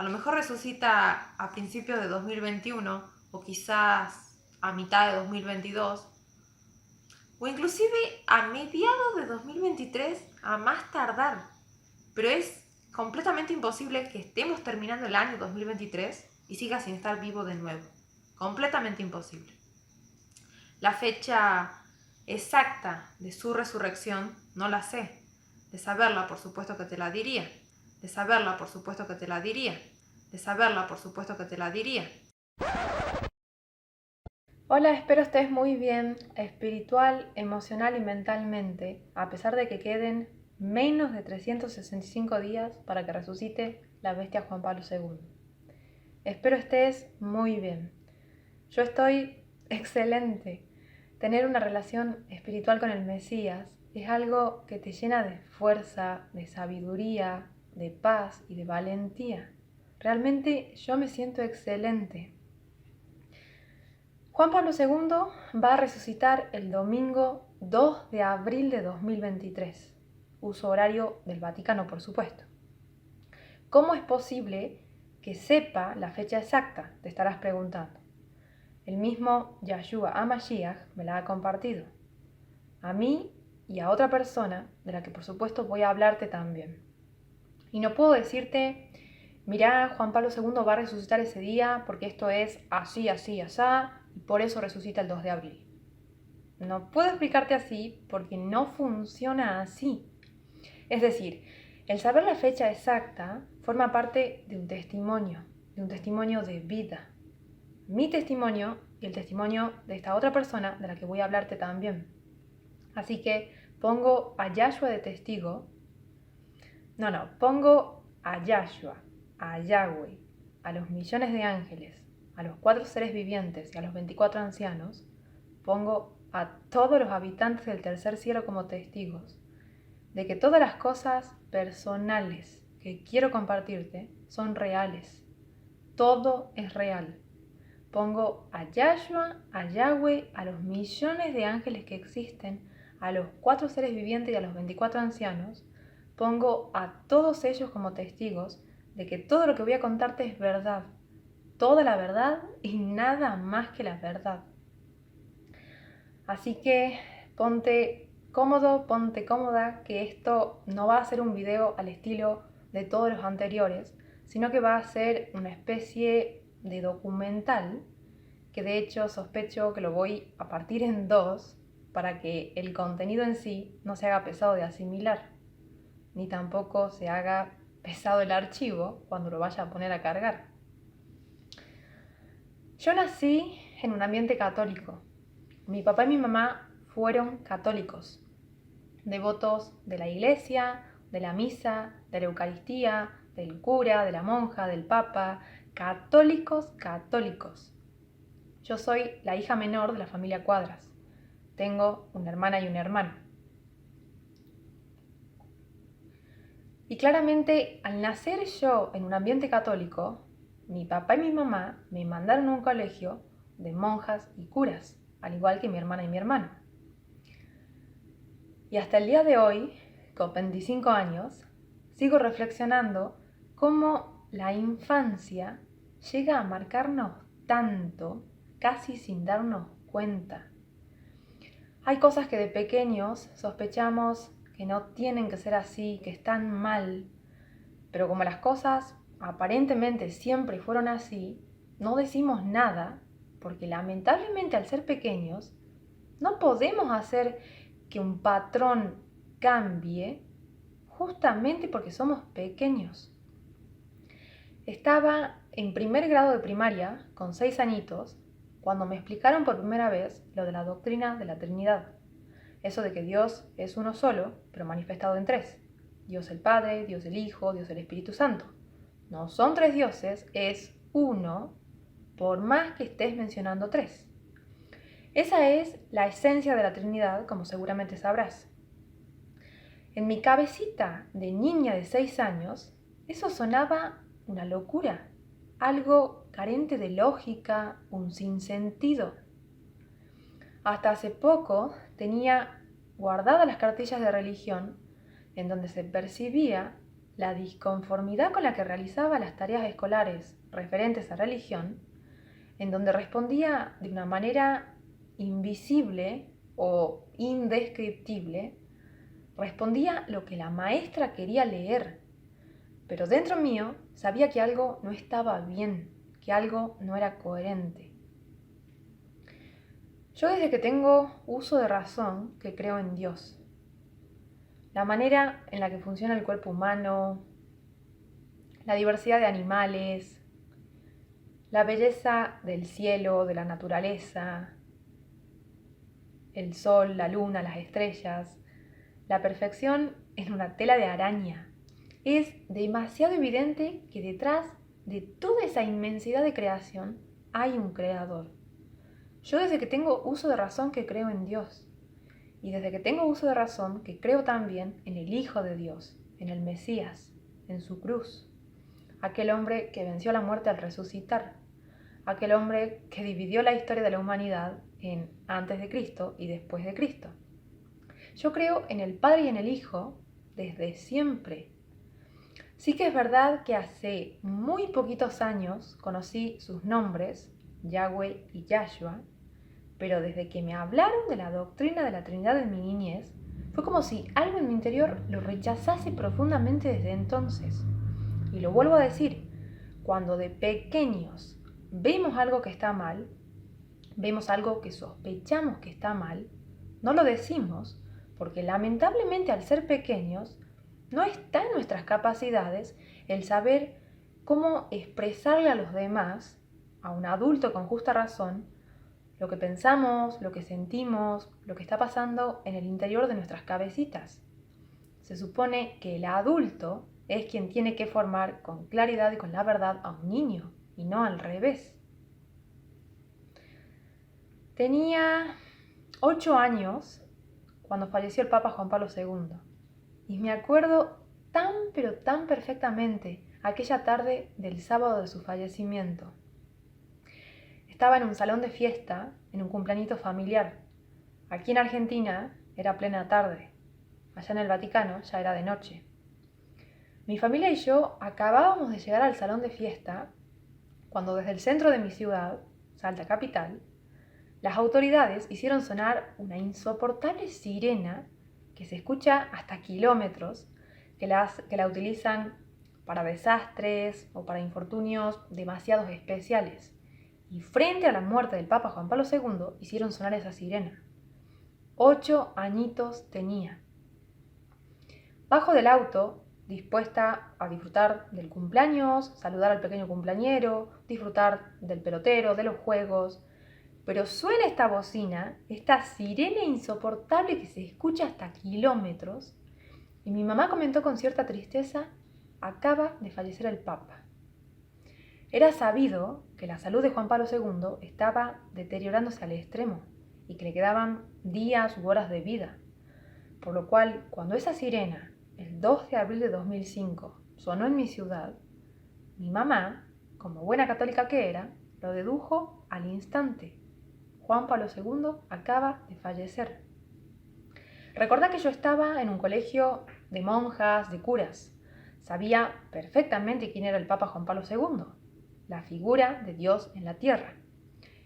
A lo mejor resucita a principios de 2021 o quizás a mitad de 2022 o inclusive a mediados de 2023 a más tardar. Pero es completamente imposible que estemos terminando el año 2023 y siga sin estar vivo de nuevo. Completamente imposible. La fecha exacta de su resurrección no la sé. De saberla, por supuesto que te la diría. De saberla, por supuesto que te la diría. De saberla, por supuesto que te la diría. Hola, espero estés muy bien, espiritual, emocional y mentalmente, a pesar de que queden menos de 365 días para que resucite la bestia Juan Pablo II. Espero estés muy bien. Yo estoy excelente. Tener una relación espiritual con el Mesías es algo que te llena de fuerza, de sabiduría, de paz y de valentía. Realmente yo me siento excelente. Juan Pablo II va a resucitar el domingo 2 de abril de 2023, uso horario del Vaticano, por supuesto. ¿Cómo es posible que sepa la fecha exacta? Te estarás preguntando. El mismo Yahshua HaMashiach me la ha compartido. A mí y a otra persona, de la que por supuesto voy a hablarte también. Y no puedo decirte, mirá, Juan Pablo II va a resucitar ese día porque esto es así, así, asá, y por eso resucita el 2 de abril. No puedo explicarte así porque no funciona así. Es decir, el saber la fecha exacta forma parte de un testimonio de vida. Mi testimonio y el testimonio de esta otra persona de la que voy a hablarte también. Así que pongo a Yahshua de testigo. Pongo a Yahshua, a Yahweh, a los millones de ángeles, a los 4 seres vivientes y a los 24 ancianos. Pongo a todos los habitantes del tercer cielo como testigos de que todas las cosas personales que quiero compartirte son reales. Todo es real. Pongo a Yahshua, a Yahweh, a los millones de ángeles que existen, a los 4 seres vivientes y a los 24 ancianos. Pongo a todos ellos como testigos de que todo lo que voy a contarte es verdad. Toda la verdad y nada más que la verdad. Así que ponte cómodo, ponte cómoda, que esto no va a ser un video al estilo de todos los anteriores, sino que va a ser una especie de documental, que de hecho sospecho que lo voy a partir en dos para que el contenido en sí no se haga pesado de asimilar, ni tampoco se haga pesado el archivo cuando lo vaya a poner a cargar. Yo nací en un ambiente católico. Mi papá y mi mamá fueron católicos, devotos de la iglesia, de la misa, de la Eucaristía, del cura, de la monja, del papa, católicos, católicos. Yo soy la hija menor de la familia Cuadras. Tengo una hermana y un hermano. Y claramente, al nacer yo en un ambiente católico, mi papá y mi mamá me mandaron a un colegio de monjas y curas, al igual que mi hermana y mi hermano. Y hasta el día de hoy, con 25 años, sigo reflexionando cómo la infancia llega a marcarnos tanto, casi sin darnos cuenta. Hay cosas que de pequeños sospechamos que no tienen que ser así, que están mal, pero como las cosas aparentemente siempre fueron así, no decimos nada, porque lamentablemente al ser pequeños, no podemos hacer que un patrón cambie justamente porque somos pequeños. Estaba en primer grado de primaria, con 6 añitos, cuando me explicaron por primera vez lo de la doctrina de la Trinidad. Eso de que Dios es uno solo, pero manifestado en tres. Dios el Padre, Dios el Hijo, Dios el Espíritu Santo. No son tres dioses, es uno, por más que estés mencionando tres. Esa es la esencia de la Trinidad, como seguramente sabrás. En mi cabecita de niña de 6 años, eso sonaba una locura, algo carente de lógica, un sinsentido. Hasta hace poco tenía guardadas las cartillas de religión en donde se percibía la disconformidad con la que realizaba las tareas escolares referentes a religión, en donde respondía de una manera invisible o indescriptible, respondía lo que la maestra quería leer, pero dentro mío sabía que algo no estaba bien, que algo no era coherente. Yo desde que tengo uso de razón que creo en Dios. La manera en la que funciona el cuerpo humano, la diversidad de animales, la belleza del cielo, de la naturaleza, el sol, la luna, las estrellas, la perfección en una tela de araña. Es demasiado evidente que detrás de toda esa inmensidad de creación hay un creador. Yo desde que tengo uso de razón que creo en Dios. Y desde que tengo uso de razón que creo también en el Hijo de Dios, en el Mesías, en su cruz. Aquel hombre que venció la muerte al resucitar. Aquel hombre que dividió la historia de la humanidad en antes de Cristo y después de Cristo. Yo creo en el Padre y en el Hijo desde siempre. Sí que es verdad que hace muy poquitos años conocí sus nombres, Yahweh y Yahshua, pero desde que me hablaron de la doctrina de la Trinidad en mi niñez, fue como si algo en mi interior lo rechazase profundamente desde entonces. Y lo vuelvo a decir, cuando de pequeños vemos algo que está mal, vemos algo que sospechamos que está mal, no lo decimos porque lamentablemente al ser pequeños no está en nuestras capacidades el saber cómo expresarle a los demás, a un adulto con justa razón, lo que pensamos, lo que sentimos, lo que está pasando en el interior de nuestras cabecitas. Se supone que el adulto es quien tiene que formar con claridad y con la verdad a un niño, y no al revés. Tenía 8 años cuando falleció el Papa Juan Pablo II, y me acuerdo tan pero tan perfectamente aquella tarde del sábado de su fallecimiento. Estaba en un salón de fiesta, en un cumpleañito familiar. Aquí en Argentina era plena tarde. Allá en el Vaticano ya era de noche. Mi familia y yo acabábamos de llegar al salón de fiesta cuando desde el centro de mi ciudad, Salta Capital, las autoridades hicieron sonar una insoportable sirena que se escucha hasta kilómetros, que la utilizan para desastres o para infortunios demasiados especiales. Y frente a la muerte del Papa Juan Pablo II hicieron sonar esa sirena. 8 añitos tenía. Bajo del auto, dispuesta a disfrutar del cumpleaños, saludar al pequeño cumpleañero, disfrutar del pelotero, de los juegos. Pero suena esta bocina, esta sirena insoportable que se escucha hasta kilómetros, y mi mamá comentó con cierta tristeza: acaba de fallecer el Papa. Era sabido que la salud de Juan Pablo II estaba deteriorándose al extremo y que le quedaban días u horas de vida, por lo cual cuando esa sirena, el 2 de abril de 2005, sonó en mi ciudad, mi mamá, como buena católica que era, lo dedujo al instante. Juan Pablo II acaba de fallecer. Recordá que yo estaba en un colegio de monjas, de curas. Sabía perfectamente quién era el Papa Juan Pablo II, la figura de Dios en la tierra.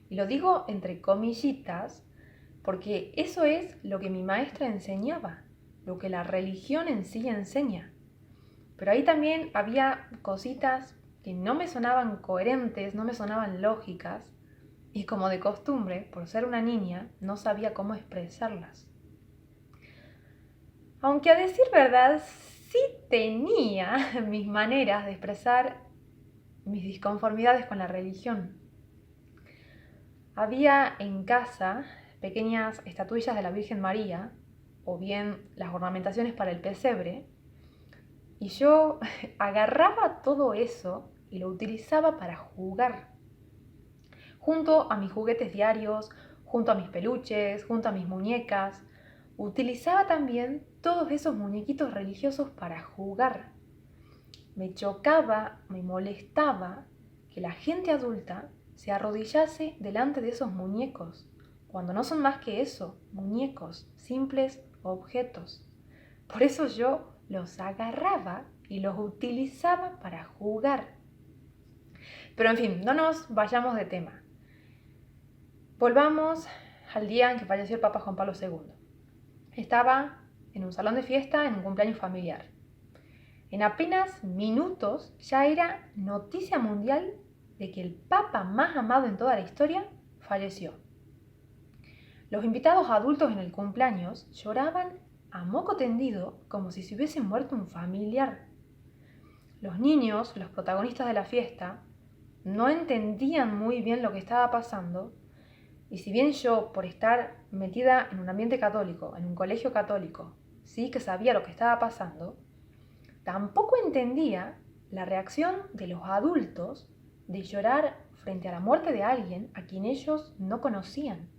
Y lo digo entre comillitas porque eso es lo que mi maestra enseñaba, lo que la religión en sí enseña. Pero ahí también había cositas que no me sonaban coherentes, no me sonaban lógicas, y como de costumbre, por ser una niña, no sabía cómo expresarlas. Aunque a decir verdad, sí tenía mis maneras de expresar mis disconformidades con la religión. Había en casa pequeñas estatuillas de la Virgen María, o bien las ornamentaciones para el pesebre, y yo agarraba todo eso y lo utilizaba para jugar. Junto a mis juguetes diarios, junto a mis peluches, junto a mis muñecas, utilizaba también todos esos muñequitos religiosos para jugar. Me chocaba, me molestaba que la gente adulta se arrodillase delante de esos muñecos, cuando no son más que eso, muñecos, simples objetos. Por eso yo los agarraba y los utilizaba para jugar. Pero en fin, no nos vayamos de tema. Volvamos al día en que falleció el Papa Juan Pablo II. Estaba en un salón de fiesta en un cumpleaños familiar. En apenas minutos ya era noticia mundial de que el Papa más amado en toda la historia falleció. Los invitados adultos en el cumpleaños lloraban a moco tendido como si se hubiese muerto un familiar. Los niños, los protagonistas de la fiesta, no entendían muy bien lo que estaba pasando, y si bien yo, por estar metida en un ambiente católico, en un colegio católico, sí que sabía lo que estaba pasando, tampoco entendía la reacción de los adultos de llorar frente a la muerte de alguien a quien ellos no conocían.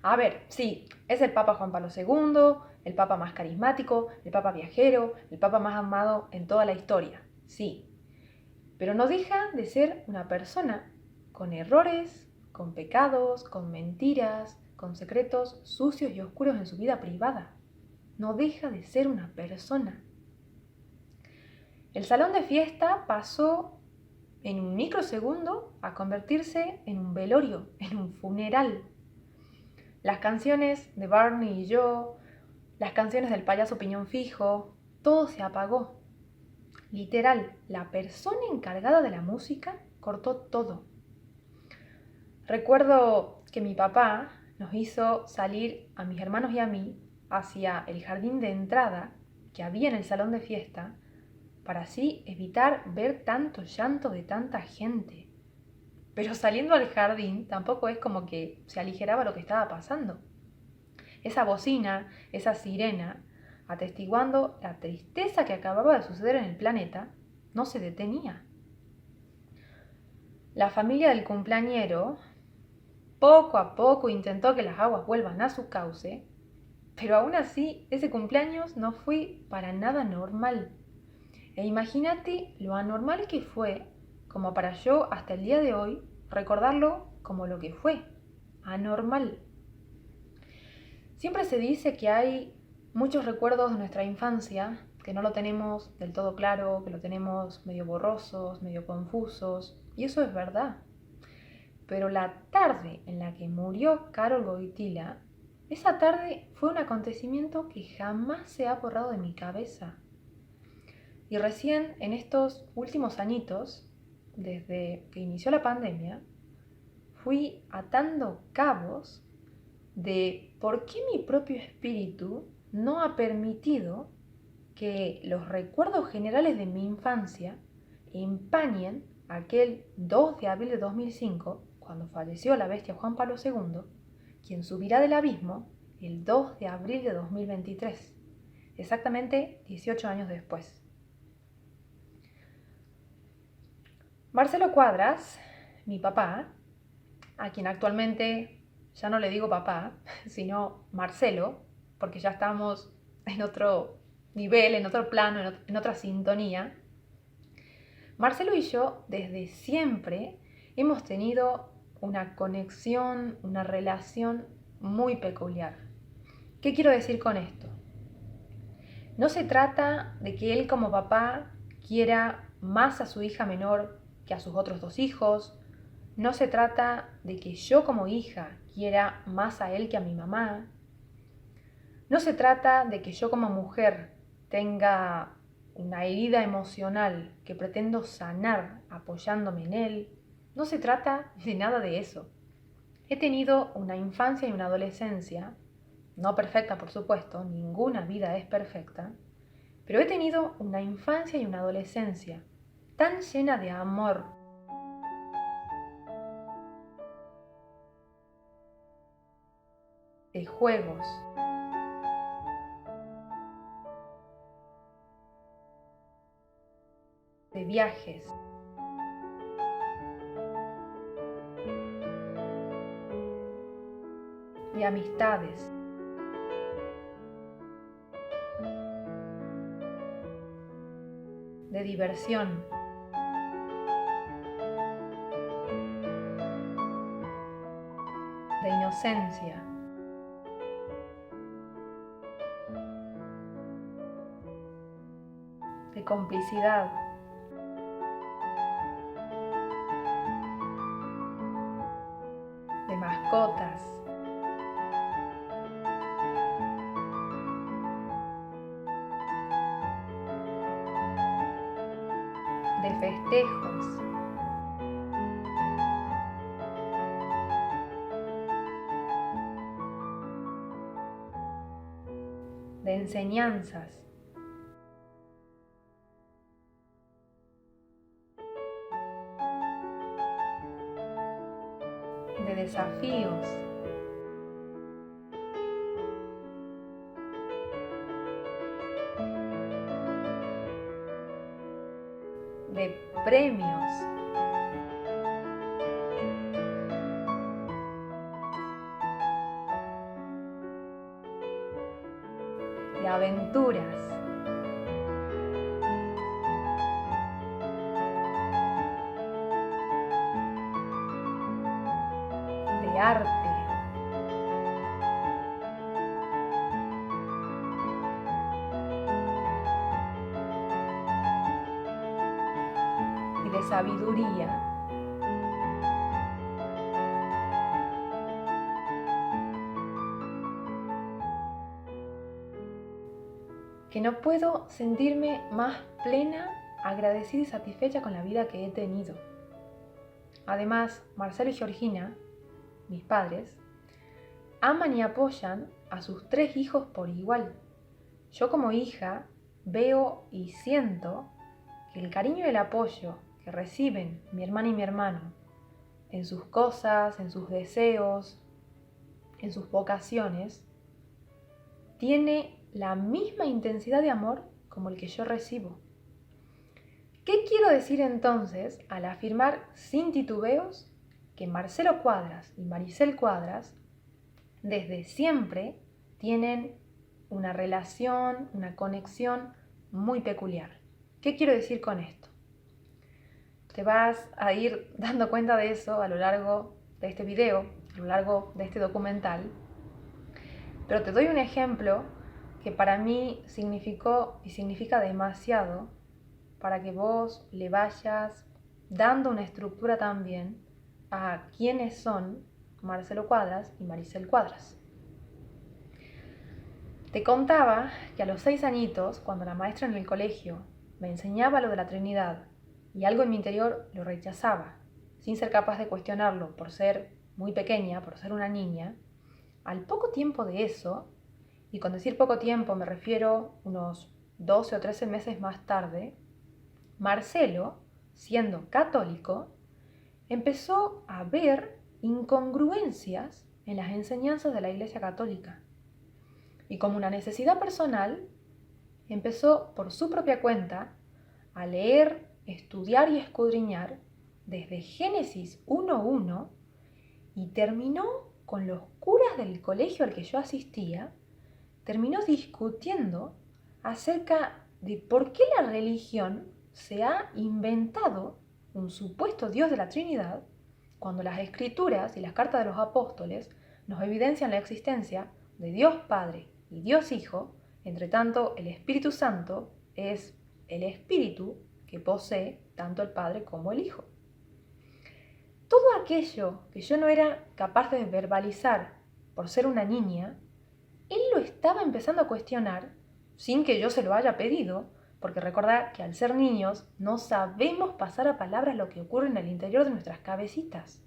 A ver, sí, es el Papa Juan Pablo II, el Papa más carismático, el Papa viajero, el Papa más amado en toda la historia, sí. Pero no deja de ser una persona con errores, con pecados, con mentiras, con secretos sucios y oscuros en su vida privada. No deja de ser una persona. El salón de fiesta pasó en un microsegundo a convertirse en un velorio, en un funeral. Las canciones de Barney y yo, las canciones del payaso Piñón Fijo, todo se apagó. Literal, la persona encargada de la música cortó todo. Recuerdo que mi papá nos hizo salir a mis hermanos y a mí hacia el jardín de entrada que había en el salón de fiesta para así evitar ver tanto llanto de tanta gente. Pero saliendo al jardín tampoco es como que se aligeraba lo que estaba pasando. Esa bocina, esa sirena, atestiguando la tristeza que acababa de suceder en el planeta, no se detenía. La familia del cumpleañero poco a poco intentó que las aguas vuelvan a su cauce, pero aún así ese cumpleaños no fue para nada normal. E imagínate lo anormal que fue como para yo hasta el día de hoy recordarlo como lo que fue, anormal. Siempre se dice que hay muchos recuerdos de nuestra infancia que no lo tenemos del todo claro, que lo tenemos medio borrosos, medio confusos, y eso es verdad. Pero la tarde en la que murió Karol Wojtyła, esa tarde fue un acontecimiento que jamás se ha borrado de mi cabeza. Y recién en estos últimos añitos, desde que inició la pandemia, fui atando cabos de por qué mi propio espíritu no ha permitido que los recuerdos generales de mi infancia empañen aquel 2 de abril de 2005, cuando falleció la bestia Juan Pablo II, quien subirá del abismo el 2 de abril de 2023, exactamente 18 años después. Marcelo Cuadras, mi papá, a quien actualmente ya no le digo papá, sino Marcelo, porque ya estamos en otro nivel, en otro plano, en otra sintonía. Marcelo y yo desde siempre hemos tenido una conexión, una relación muy peculiar. ¿Qué quiero decir con esto? No se trata de que él como papá quiera más a su hija menor que a sus otros 2 hijos. No se trata de que yo como hija quiera más a él que a mi mamá. No se trata de que yo como mujer tenga una herida emocional que pretendo sanar apoyándome en él. No se trata de nada de eso. He tenido una infancia y una adolescencia, no perfecta por supuesto, ninguna vida es perfecta, pero he tenido una infancia y una adolescencia tan llena de amor, de juegos, de viajes, de amistades, de diversión, de inocencia, de complicidad. De mascotas. De festejos. De enseñanzas. De desafíos. De premios. De aventuras. De arte. Y de sabiduría. Que no puedo sentirme más plena, agradecida y satisfecha con la vida que he tenido. Además, Marcelo y Georgina, mis padres, aman y apoyan a sus 3 hijos por igual. Yo como hija veo y siento que el cariño y el apoyo que reciben mi hermana y mi hermano en sus cosas, en sus deseos, en sus vocaciones, tiene la misma intensidad de amor como el que yo recibo. ¿Qué quiero decir entonces al afirmar sin titubeos que Marcelo Cuadras y Maricel Cuadras desde siempre tienen una relación, una conexión muy peculiar? ¿Qué quiero decir con esto? Te vas a ir dando cuenta de eso a lo largo de este video, a lo largo de este documental, pero te doy un ejemplo que para mí significó y significa demasiado para que vos le vayas dando una estructura también a quiénes son Marcelo Cuadras y Maricel Cuadras. Te contaba que a los 6 añitos, cuando la maestra en el colegio me enseñaba lo de la Trinidad y algo en mi interior lo rechazaba, sin ser capaz de cuestionarlo por ser muy pequeña, por ser una niña, al poco tiempo de eso, y con decir poco tiempo me refiero unos 12 o 13 meses más tarde, Marcelo, siendo católico, empezó a ver incongruencias en las enseñanzas de la Iglesia Católica. Y como una necesidad personal, empezó por su propia cuenta a leer, estudiar y escudriñar desde Génesis 1:1 y terminó con los curas del colegio al que yo asistía, terminó discutiendo acerca de por qué la religión se ha inventado un supuesto Dios de la Trinidad cuando las Escrituras y las cartas de los apóstoles nos evidencian la existencia de Dios Padre y Dios Hijo. Entre tanto, el Espíritu Santo es el Espíritu que posee tanto el Padre como el Hijo. Todo aquello que yo no era capaz de verbalizar por ser una niña, él lo estaba empezando a cuestionar sin que yo se lo haya pedido, porque recordá que al ser niños no sabemos pasar a palabras lo que ocurre en el interior de nuestras cabecitas.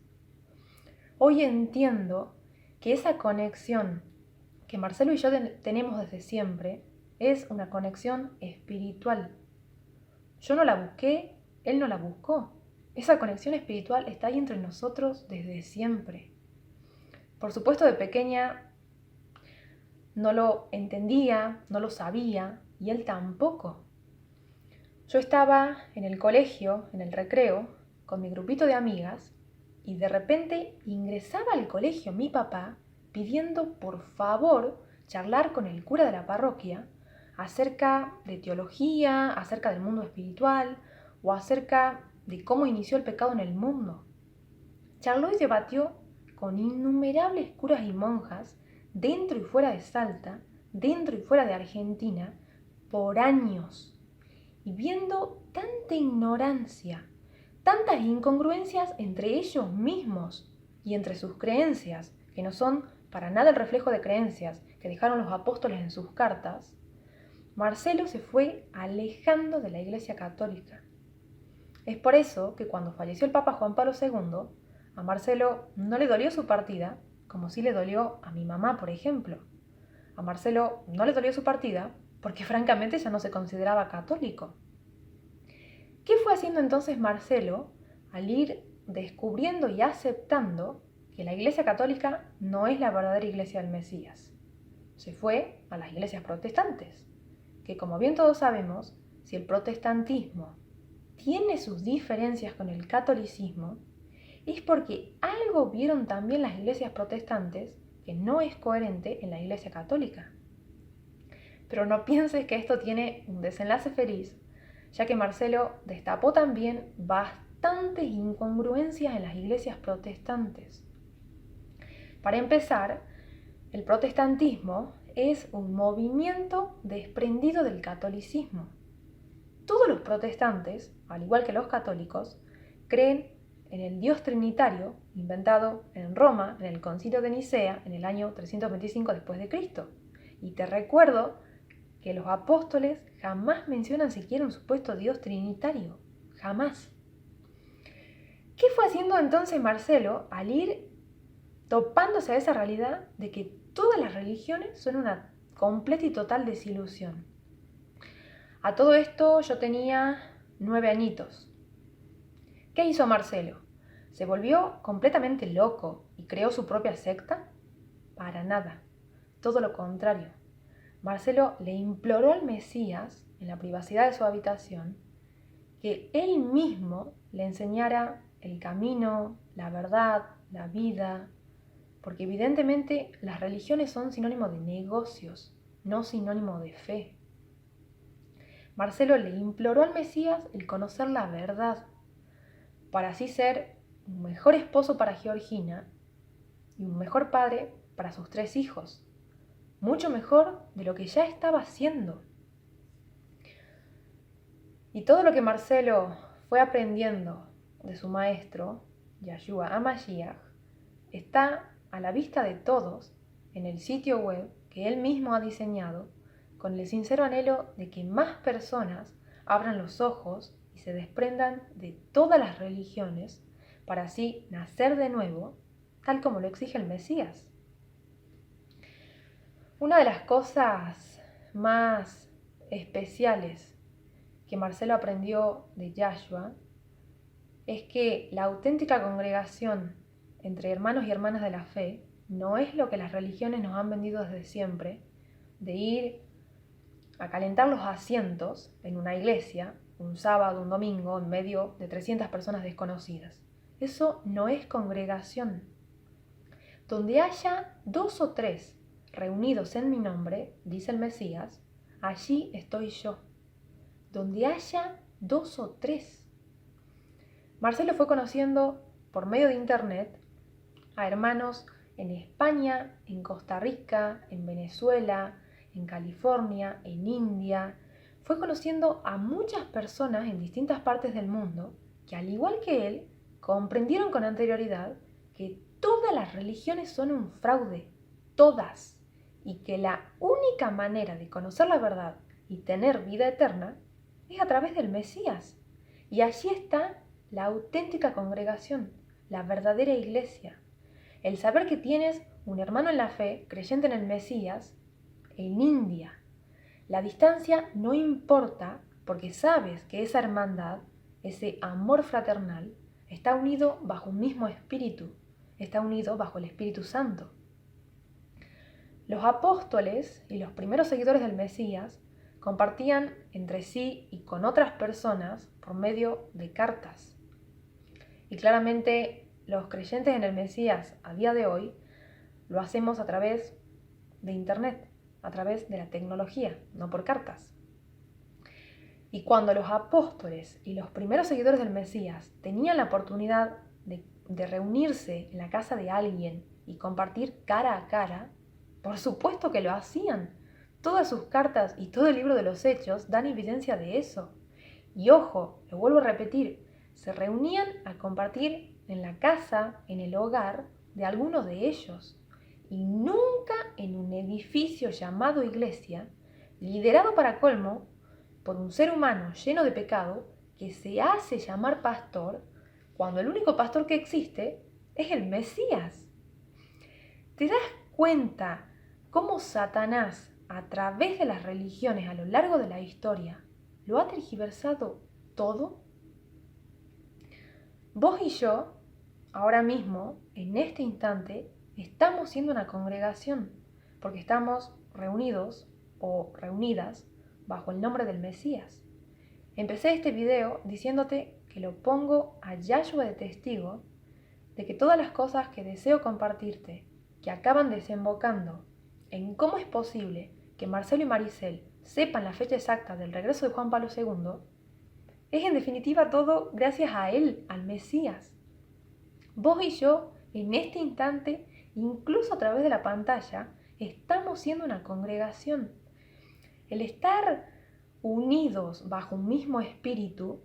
Hoy entiendo que esa conexión que Marcelo y yo tenemos desde siempre es una conexión espiritual. Yo no la busqué, él no la buscó. Esa conexión espiritual está ahí entre nosotros desde siempre. Por supuesto, de pequeña no lo entendía, no lo sabía, y él tampoco. Yo estaba en el colegio, en el recreo, con mi grupito de amigas, y de repente ingresaba al colegio mi papá pidiendo por favor charlar con el cura de la parroquia acerca de teología, acerca del mundo espiritual o acerca de cómo inició el pecado en el mundo. Charló y debatió con innumerables curas y monjas dentro y fuera de Salta, dentro y fuera de Argentina, por años. y viendo tanta ignorancia, tantas incongruencias entre ellos mismos y entre sus creencias, que no son para nada el reflejo de creencias que dejaron los apóstoles en sus cartas, Marcelo se fue alejando de la Iglesia Católica. Es por eso que cuando falleció el Papa Juan Pablo II, a Marcelo no le dolió su partida, como sí le dolió a mi mamá, por ejemplo. A Marcelo no le dolió su partida porque francamente ya no se consideraba católico. ¿Qué fue haciendo entonces Marcelo al ir descubriendo y aceptando que la Iglesia Católica no es la verdadera Iglesia del Mesías? Se fue a las iglesias protestantes, que como bien todos sabemos, si el protestantismo tiene sus diferencias con el catolicismo, es porque algo vieron también las iglesias protestantes que no es coherente en la Iglesia Católica. Pero no pienses que esto tiene un desenlace feliz, ya que Marcelo destapó también bastantes incongruencias en las iglesias protestantes. Para empezar, el protestantismo es un movimiento desprendido del catolicismo. Todos los protestantes, al igual que los católicos, creen en el Dios trinitario inventado en Roma en el Concilio de Nicea en el año 325 después de Cristo. Y te recuerdo que los apóstoles jamás mencionan siquiera un supuesto Dios trinitario, jamás. ¿Qué fue haciendo entonces Marcelo al ir topándose a esa realidad de que todas las religiones son una completa y total desilusión? A todo esto yo tenía 9 añitos. ¿Qué hizo Marcelo? ¿Se volvió completamente loco y creó su propia secta? Para nada, todo lo contrario. Marcelo le imploró al Mesías, en la privacidad de su habitación, que él mismo le enseñara el camino, la verdad, la vida, porque evidentemente las religiones son sinónimo de negocios, no sinónimo de fe. Marcelo le imploró al Mesías el conocer la verdad, para así ser un mejor esposo para Georgina y un mejor padre para sus 3 hijos, mucho mejor de lo que ya estaba haciendo. Y todo lo que Marcelo fue aprendiendo de su maestro, Yeshua HaMashiach, está a la vista de todos en el sitio web que él mismo ha diseñado, con el sincero anhelo de que más personas abran los ojos y se desprendan de todas las religiones para así nacer de nuevo, tal como lo exige el Mesías. Una de las cosas más especiales que Marcelo aprendió de Yahshua es que la auténtica congregación entre hermanos y hermanas de la fe no es lo que las religiones nos han vendido desde siempre, de ir a calentar los asientos en una iglesia un sábado, un domingo, en medio de 300 personas desconocidas. Eso no es congregación. Donde haya 2 o 3 reunidos en mi nombre, dice el Mesías, allí estoy yo. Donde haya 2 o 3. Marcelo fue conociendo por medio de internet a hermanos en España, en Costa Rica, en Venezuela, en California, en India. Fue conociendo a muchas personas en distintas partes del mundo que, al igual que él, comprendieron con anterioridad que todas las religiones son un fraude, todas, y que la única manera de conocer la verdad y tener vida eterna es a través del Mesías. Y allí está la auténtica congregación, la verdadera iglesia. El saber que tienes un hermano en la fe, creyente en el Mesías, en India. La distancia no importa porque sabes que esa hermandad, ese amor fraternal, está unido bajo un mismo espíritu, está unido bajo el Espíritu Santo. Los apóstoles y los primeros seguidores del Mesías compartían entre sí y con otras personas por medio de cartas. Y claramente los creyentes en el Mesías a día de hoy lo hacemos a través de Internet, a través de la tecnología, no por cartas. Y cuando los apóstoles y los primeros seguidores del Mesías tenían la oportunidad de reunirse en la casa de alguien y compartir cara a cara, por supuesto que lo hacían. Todas sus cartas y todo el libro de los Hechos dan evidencia de eso. Y ojo, lo vuelvo a repetir, se reunían a compartir en la casa, en el hogar de algunos de ellos, y nunca en un edificio llamado iglesia, liderado para colmo por un ser humano lleno de pecado que se hace llamar pastor, cuando el único pastor que existe es el Mesías. ¿Te das cuenta cómo Satanás, a través de las religiones a lo largo de la historia, lo ha tergiversado todo? Vos y yo, ahora mismo, en este instante, estamos siendo una congregación, porque estamos reunidos o reunidas bajo el nombre del Mesías. Empecé este video diciéndote que lo pongo a Yahshua de testigo de que todas las cosas que deseo compartirte, que acaban desembocando en cómo es posible que Marcelo y Maricel sepan la fecha exacta del regreso de Juan Pablo II, es en definitiva todo gracias a él, al Mesías. Vos y yo, en este instante, incluso a través de la pantalla, estamos siendo una congregación. El estar unidos bajo un mismo espíritu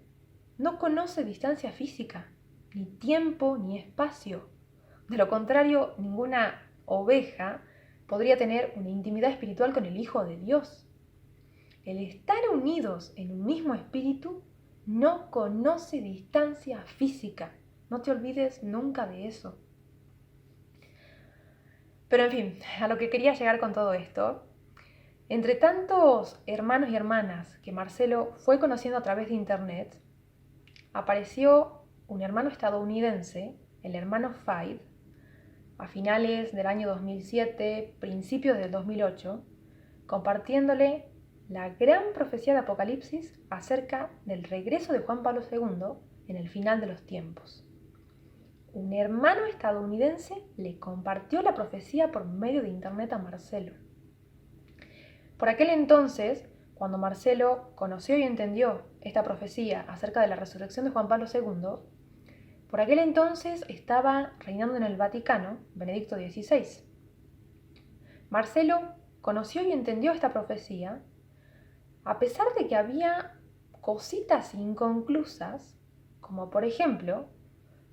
no conoce distancia física, ni tiempo, ni espacio. De lo contrario, ninguna oveja podría tener una intimidad espiritual con el Hijo de Dios. El estar unidos en un mismo espíritu no conoce distancia física. No te olvides nunca de eso. Pero en fin, a lo que quería llegar con todo esto, entre tantos hermanos y hermanas que Marcelo fue conociendo a través de internet, apareció un hermano estadounidense, el hermano Faid, a finales del año 2007, principios del 2008, compartiéndole la gran profecía de Apocalipsis acerca del regreso de Juan Pablo II en el final de los tiempos. Un hermano estadounidense le compartió la profecía por medio de internet a Marcelo. Por aquel entonces, cuando Marcelo conoció y entendió esta profecía acerca de la resurrección de Juan Pablo II, por aquel entonces estaba reinando en el Vaticano Benedicto XVI. Marcelo conoció y entendió esta profecía, a pesar de que había cositas inconclusas, como por ejemplo,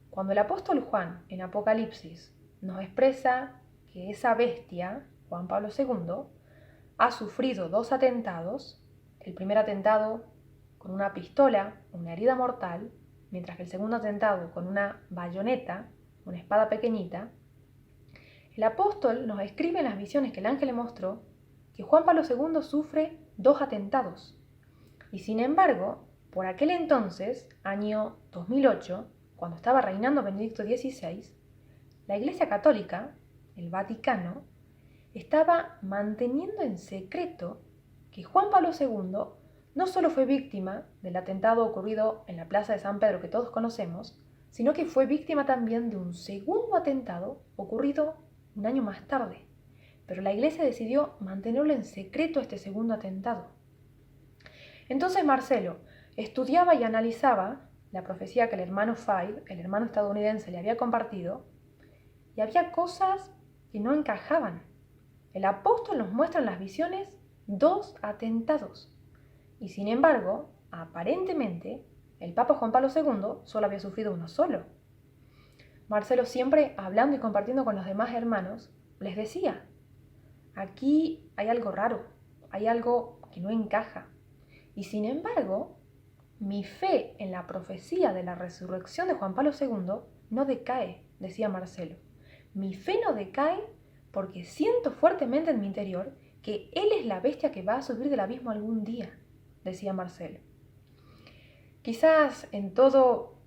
cuando el apóstol Juan en Apocalipsis nos expresa que esa bestia, Juan Pablo II, ha sufrido 2 atentados, el primer atentado con una pistola, una herida mortal, mientras que el segundo atentado con una bayoneta, una espada pequeñita, el apóstol nos escribe en las visiones que el ángel le mostró que Juan Pablo II sufre 2 atentados. Y sin embargo, por aquel entonces, año 2008, cuando estaba reinando Benedicto XVI, la Iglesia Católica, el Vaticano, estaba manteniendo en secreto que Juan Pablo II no solo fue víctima del atentado ocurrido en la Plaza de San Pedro que todos conocemos, sino que fue víctima también de un segundo atentado ocurrido un año más tarde. Pero la Iglesia decidió mantenerlo en secreto este segundo atentado. Entonces Marcelo estudiaba y analizaba la profecía que el hermano Faid, el hermano estadounidense, le había compartido, y había cosas que no encajaban. El apóstol nos muestra en las visiones 2 atentados. Y sin embargo, aparentemente, el Papa Juan Pablo II solo había sufrido uno solo. Marcelo, siempre hablando y compartiendo con los demás hermanos, les decía, aquí hay algo raro, hay algo que no encaja. Y sin embargo, mi fe en la profecía de la resurrección de Juan Pablo II no decae, decía Marcelo. Mi fe no decae porque siento fuertemente en mi interior que Él es la bestia que va a subir del abismo algún día, decía Marcelo. Quizás en todo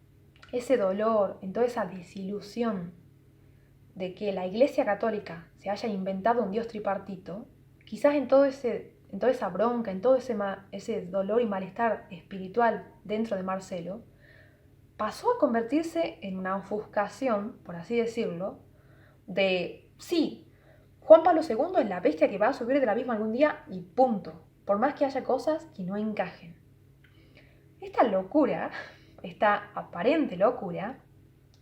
ese dolor, en toda esa desilusión de que la Iglesia Católica se haya inventado un Dios tripartito, quizás en toda esa bronca, en todo ese dolor y malestar espiritual dentro de Marcelo, pasó a convertirse en una ofuscación, por así decirlo, de sí, Juan Pablo II es la bestia que va a subir del abismo algún día y punto, por más que haya cosas que no encajen. Esta locura, esta aparente locura,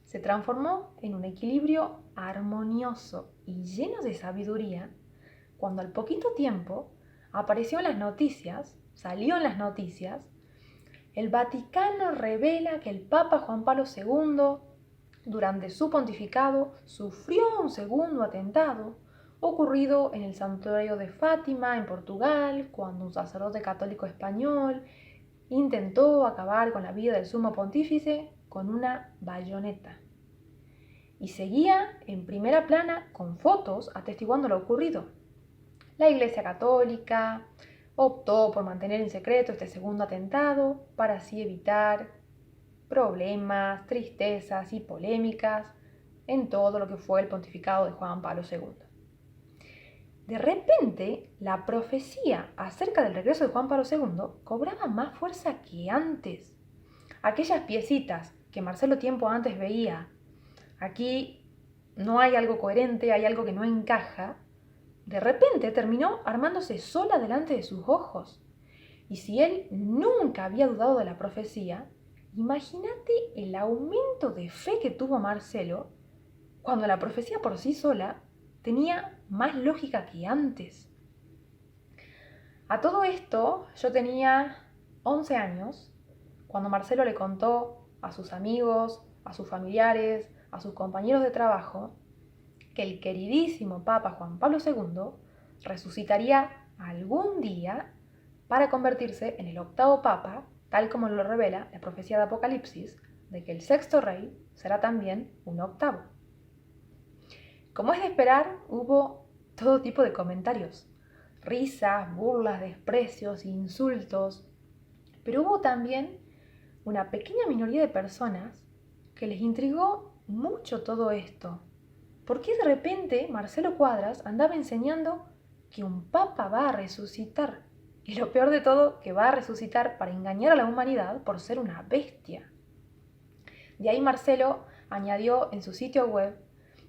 se transformó en un equilibrio armonioso y lleno de sabiduría cuando al poquito tiempo apareció en las noticias, salió en las noticias, el Vaticano revela que el Papa Juan Pablo II, durante su pontificado, sufrió un segundo atentado ocurrido en el santuario de Fátima, en Portugal, cuando un sacerdote católico español intentó acabar con la vida del sumo pontífice con una bayoneta. Y seguía en primera plana con fotos atestiguando lo ocurrido. La Iglesia Católica optó por mantener en secreto este segundo atentado para así evitar problemas, tristezas y polémicas en todo lo que fue el pontificado de Juan Pablo II. De repente, la profecía acerca del regreso de Juan Pablo II cobraba más fuerza que antes. Aquellas piecitas que Marcelo tiempo antes veía, aquí no hay algo coherente, hay algo que no encaja, de repente terminó armándose sola delante de sus ojos. Y si él nunca había dudado de la profecía, imagínate el aumento de fe que tuvo Marcelo cuando la profecía por sí sola tenía más lógica que antes. A todo esto, yo tenía 11 años cuando Marcelo le contó a sus amigos, a sus familiares, a sus compañeros de trabajo, que el queridísimo Papa Juan Pablo II resucitaría algún día para convertirse en el octavo Papa, tal como lo revela la profecía de Apocalipsis, de que el sexto rey será también un octavo. Como es de esperar, hubo todo tipo de comentarios, risas, burlas, desprecios, insultos, pero hubo también una pequeña minoría de personas que les intrigó mucho todo esto. ¿Por qué de repente Marcelo Cuadras andaba enseñando que un papa va a resucitar? Y lo peor de todo, que va a resucitar para engañar a la humanidad por ser una bestia. De ahí Marcelo añadió en su sitio web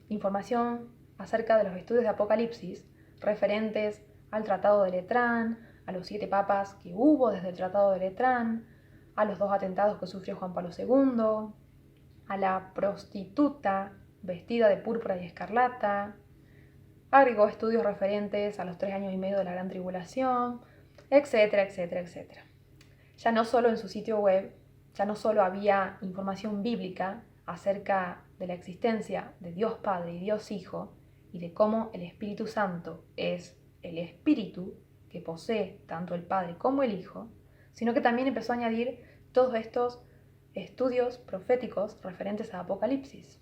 información acerca de los estudios de Apocalipsis referentes al Tratado de Letrán, a los 7 papas que hubo desde el Tratado de Letrán, a los 2 atentados que sufrió Juan Pablo II, a la prostituta vestida de púrpura y escarlata, agregó estudios referentes a los 3 años y medio de la Gran Tribulación, etcétera, etcétera, etcétera. Ya no solo en su sitio web, ya no solo había información bíblica acerca de la existencia de Dios Padre y Dios Hijo y de cómo el Espíritu Santo es el Espíritu que posee tanto el Padre como el Hijo, sino que también empezó a añadir todos estos estudios proféticos referentes a Apocalipsis.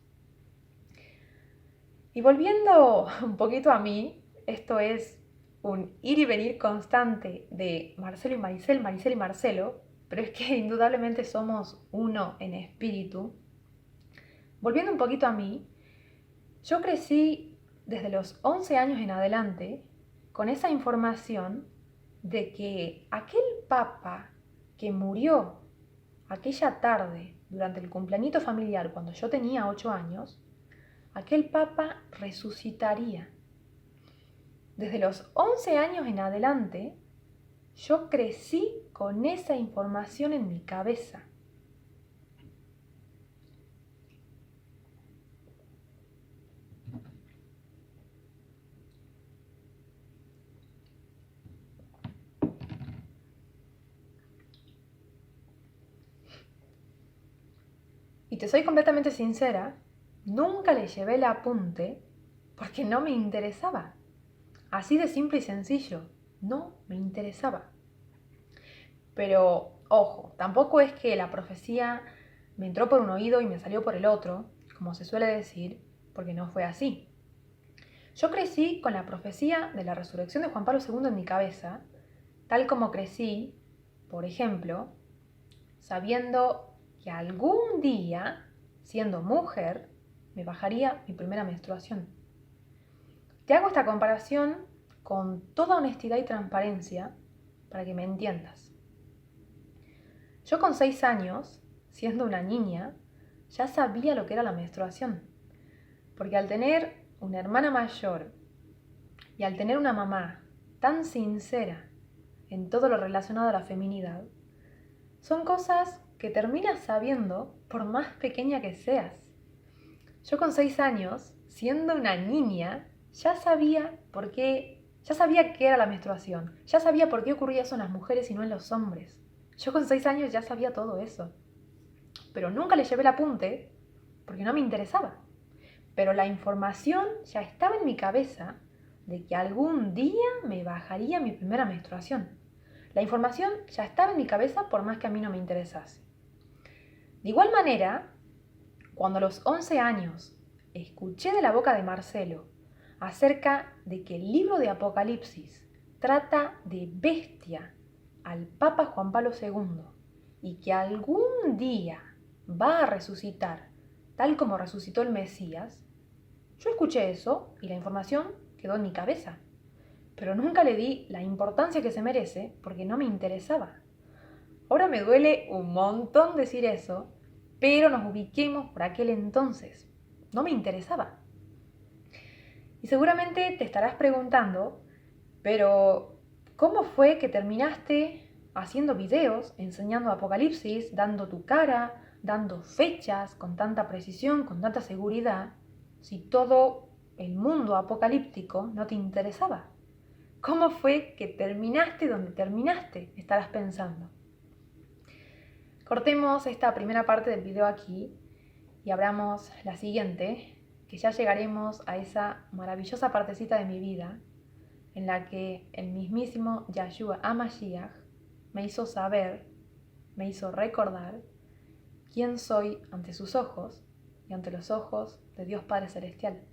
Y volviendo un poquito a mí, esto es un ir y venir constante de Marcelo y Maricel, Maricel y Marcelo, pero es que indudablemente somos uno en espíritu. Volviendo un poquito a mí, yo crecí desde los 11 años en adelante con esa información de que aquel papa que murió aquella tarde durante el cumpleañito familiar cuando yo tenía 8 años, aquel papa resucitaría. Desde los 11 años en adelante, yo crecí con esa información en mi cabeza. Y te soy completamente sincera, nunca le llevé el apunte porque no me interesaba. Así de simple y sencillo, no me interesaba. Pero, ojo, tampoco es que la profecía me entró por un oído y me salió por el otro, como se suele decir, porque no fue así. Yo crecí con la profecía de la resurrección de Juan Pablo II en mi cabeza, tal como crecí, por ejemplo, sabiendo que algún día, siendo mujer, me bajaría mi primera menstruación. Te hago esta comparación con toda honestidad y transparencia para que me entiendas. Yo con 6 años, siendo una niña, ya sabía lo que era la menstruación, porque al tener una hermana mayor y al tener una mamá tan sincera en todo lo relacionado a la feminidad, son cosas que terminas sabiendo por más pequeña que seas. Yo con 6 años, siendo una niña, ya sabía qué era la menstruación, ya sabía por qué ocurría eso en las mujeres y no en los hombres. Yo con 6 años ya sabía todo eso, pero nunca le llevé el apunte porque no me interesaba. Pero la información ya estaba en mi cabeza de que algún día me bajaría mi primera menstruación. La información ya estaba en mi cabeza por más que a mí no me interesase. De igual manera, cuando a los 11 años escuché de la boca de Marcelo acerca de que el libro de Apocalipsis trata de bestia al Papa Juan Pablo II y que algún día va a resucitar tal como resucitó el Mesías, yo escuché eso y la información quedó en mi cabeza, pero nunca le di la importancia que se merece porque no me interesaba. Ahora me duele un montón decir eso, pero nos ubiquemos por aquel entonces. No me interesaba. Y seguramente te estarás preguntando, pero ¿cómo fue que terminaste haciendo videos, enseñando Apocalipsis, dando tu cara, dando fechas con tanta precisión, con tanta seguridad, si todo el mundo apocalíptico no te interesaba? ¿Cómo fue que terminaste donde terminaste? Estarás pensando. Cortemos esta primera parte del video aquí y abramos la siguiente, que ya llegaremos a esa maravillosa partecita de mi vida en la que el mismísimo Yahshua HaMashiach me hizo saber, me hizo recordar quién soy ante sus ojos y ante los ojos de Dios Padre Celestial.